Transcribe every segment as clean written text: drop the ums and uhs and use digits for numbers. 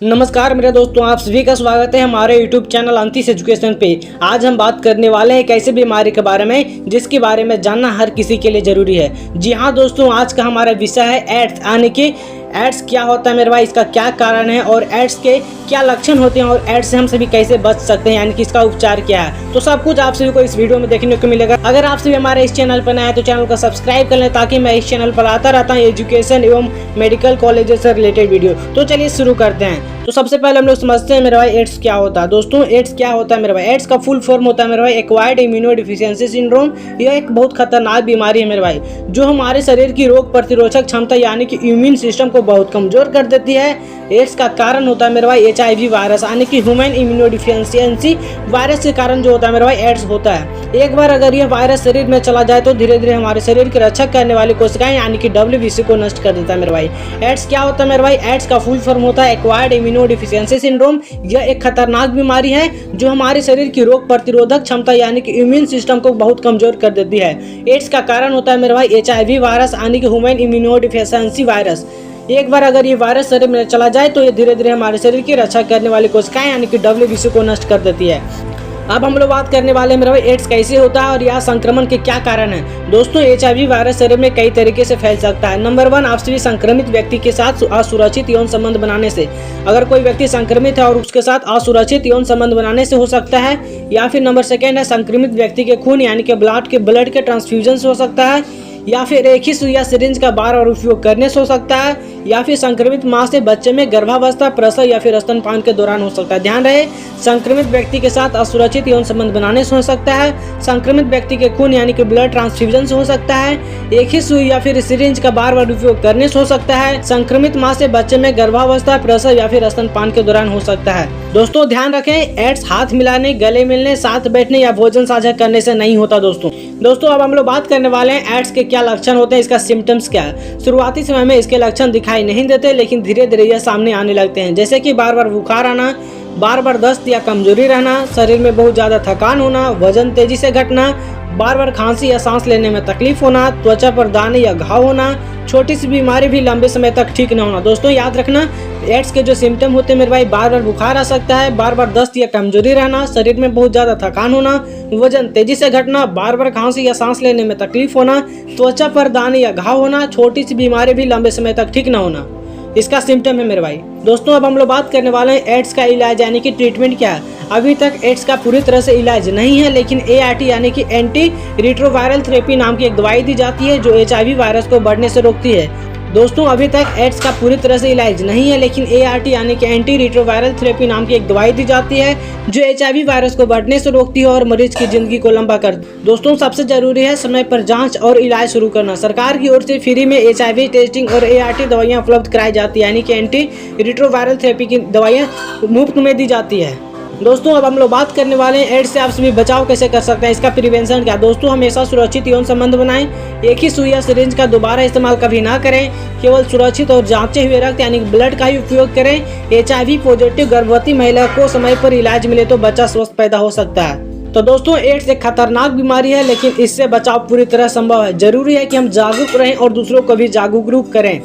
नमस्कार मेरे दोस्तों, आप सभी का स्वागत है हमारे YouTube चैनल अंतिश एजुकेशन पे। आज हम बात करने वाले हैं एक ऐसी बीमारी के बारे में जिसके बारे में जानना हर किसी के लिए जरूरी है। जी हाँ दोस्तों, आज का हमारा विषय है एड्स, यानी कि एड्स क्या होता है मेरे भाई, इसका क्या कारण है और एड्स के क्या लक्षण होते हैं और एड्स से हम सभी कैसे बच सकते हैं, यानी कि इसका उपचार क्या है। तो सब कुछ आप सभी को इस वीडियो में देखने को मिलेगा। अगर आप सभी हमारे इस चैनल पर नए हैं तो चैनल को सब्सक्राइब कर लें ताकि मैं इस चैनल पर आता रहता हूँ एजुकेशन एवं मेडिकल कॉलेज से रिलेटेड वीडियो। तो चलिए शुरू करते हैं। तो सबसे पहले हम लोग समझते हैं मेरे भाई एड्स क्या होता है। दोस्तों एड्स क्या होता है मेरे भाई, एड्स का फुल फॉर्म होता है मेरे भाई एक्वायर्ड इम्यूनोडेफिशिएंसी सिंड्रोम। यह एक बहुत खतरनाक बीमारी है मेरे भाई, जो हमारे शरीर की रोग प्रतिरोधक क्षमता यानी कि इम्यून सिस्टम को बहुत कमजोर कर देती है। एड्स का कारण होता है मेरे भाई HIV वायरस, यानी कि ह्यूमन इम्यूनोडेफिशिएंसी वायरस के कारण जो होता है मेरे भाई एड्स होता है। एक बार अगर यह वायरस शरीर में चला जाए तो धीरे धीरे हमारे शरीर की रक्षा करने वाली कोशिकाएं यानी कि WBC को नष्ट कर देता है मेरे भाई। एड्स क्या होता है मेरे भाई, एड्स का फुल फॉर्म होता है एक्वायर्ड इम्यूनोडेफिशिएंसी सिंड्रोम। यह एक खतरनाक बीमारी है जो हमारे शरीर की रोग प्रतिरोधक क्षमता यानी कि इम्यून सिस्टम को बहुत कमजोर कर देती है। एड्स का कारण होता है मेरे भाई HIV वायरस, यानी कि ह्यूमन इम्यूनोडेफिशिएंसी वायरस। एक बार अगर ये वायरस शरीर में चला जाए तो ये धीरे धीरे हमारे शरीर की रक्षा करने वाली कोशिकाएं यानी कि WBC को नष्ट कर देती है। अब हम लोग बात करने वाले हैं मेरे भाई एड्स कैसे होता है और यह संक्रमण के क्या कारण है। दोस्तों HIV वायरस शरीर में कई तरीके से फैल सकता है। नंबर 1, आप सभी संक्रमित व्यक्ति के साथ असुरक्षित यौन संबंध बनाने से। अगर कोई व्यक्ति संक्रमित है और उसके साथ असुरक्षित यौन संबंध बनाने से हो सकता है। या फिर नंबर 2 है संक्रमित व्यक्ति के खून यानी कि ब्लड के ट्रांसफ्यूजन से हो सकता है। या फिर एक ही सुई या सिरिंज का बार बार उपयोग करने से हो सकता है। या फिर संक्रमित मां से बच्चे में गर्भावस्था, प्रसव या फिर स्तनपान के दौरान हो सकता है। ध्यान रहे, संक्रमित व्यक्ति के साथ असुरक्षित यौन संबंध बनाने से हो सकता है। संक्रमित व्यक्ति के खून यानी कि ब्लड ट्रांसफ्यूजन से हो सकता है। एक ही सुई या फिर सिरिंज का बार बार उपयोग करने से हो सकता है। संक्रमित मां से बच्चे में गर्भावस्था, प्रसव या फिर स्तनपान के दौरान हो सकता है। दोस्तों ध्यान रखें, एड्स हाथ मिलाने, गले मिलने, साथ बैठने या भोजन साझा करने से नहीं होता। दोस्तों अब हम लोग बात करने वाले हैं एड्स के क्या लक्षण होते हैं, इसका सिम्टम्स क्या है। शुरुआती समय में इसके लक्षण दिखाई नहीं देते, लेकिन धीरे धीरे यह सामने आने लगते हैं, जैसे कि बार बार बुखार आना, बार बार दस्त या कमजोरी रहना, शरीर में बहुत ज्यादा थकान होना, वजन तेजी से घटना, बार बार खांसी या सांस लेने में तकलीफ होना, त्वचा पर दाने या घाव होना, छोटी सी बीमारी भी लंबे समय तक ठीक न होना। दोस्तों याद रखना, एड्स के जो सिम्टम होते हैं मेरे भाई, बार बार बुखार आ सकता है, बार बार दस्त या कमजोरी रहना, शरीर में बहुत ज्यादा थकान होना, वजन तेजी से घटना, बार बार खांसी या सांस लेने में तकलीफ होना, त्वचा पर दाने या घाव होना, छोटी सी बीमारी भी लंबे समय तक ठीक न होना, इसका सिम्टम है मेरे भाई। दोस्तों अब हम लोग बात करने वाले हैं एड्स का इलाज यानी कि ट्रीटमेंट क्या है। अभी तक एड्स का पूरी तरह से इलाज नहीं है, लेकिन ART यानी कि एंटी रिट्रोवायरल थेरेपी नाम की एक दवाई दी जाती है जो HIV वायरस को बढ़ने से रोकती है। दोस्तों अभी तक एड्स का पूरी तरह से इलाज नहीं है, लेकिन ART यानी कि एंटी रिट्रोवायरल थेरेपी नाम की एक दवाई दी जाती है जो HIV वायरस को बढ़ने से रोकती है और मरीज की जिंदगी को लंबा कर। दोस्तों सबसे जरूरी है समय पर जांच और इलाज शुरू करना। सरकार की ओर से फ्री में HIV टेस्टिंग और ART दवाइयाँ उपलब्ध कराई जाती है, यानी कि एंटी रिट्रोवायरल थेरेपी की दवाइयाँ मुफ्त में दी जाती है। दोस्तों अब हम लोग बात करने वाले हैं एड्स से आप सभी बचाव कैसे कर सकते हैं, इसका प्रिवेंशन क्या। दोस्तों हमेशा सुरक्षित यौन संबंध बनाएं, एक ही सुई या सिरिंज का दोबारा इस्तेमाल कभी ना करें, केवल सुरक्षित और जांचे हुए रक्त यानी ब्लड का ही उपयोग करें। HIV पॉजिटिव गर्भवती महिला को समय पर इलाज मिले तो बच्चा स्वस्थ पैदा हो सकता है। तो दोस्तों एड्स एक खतरनाक बीमारी है, लेकिन इससे बचाव पूरी तरह संभव है। जरूरी है कि हम जागरूक रहें और दूसरों को भी जागरूक करें।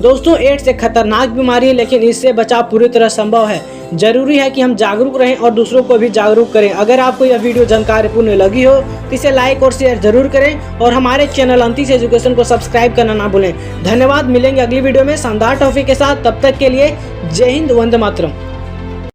दोस्तों एड्स एक खतरनाक बीमारी है, लेकिन इससे बचाव पूरी तरह संभव है। जरूरी है कि हम जागरूक रहें और दूसरों को भी जागरूक करें। अगर आपको यह वीडियो जानकारीपूर्ण लगी हो तो इसे लाइक और शेयर जरूर करें और हमारे चैनल अंतिश एजुकेशन को सब्सक्राइब करना ना भूलें। धन्यवाद, मिलेंगे अगली वीडियो में शानदार टॉपिक के साथ। तब तक के लिए जय हिंद, वंदे मातरम।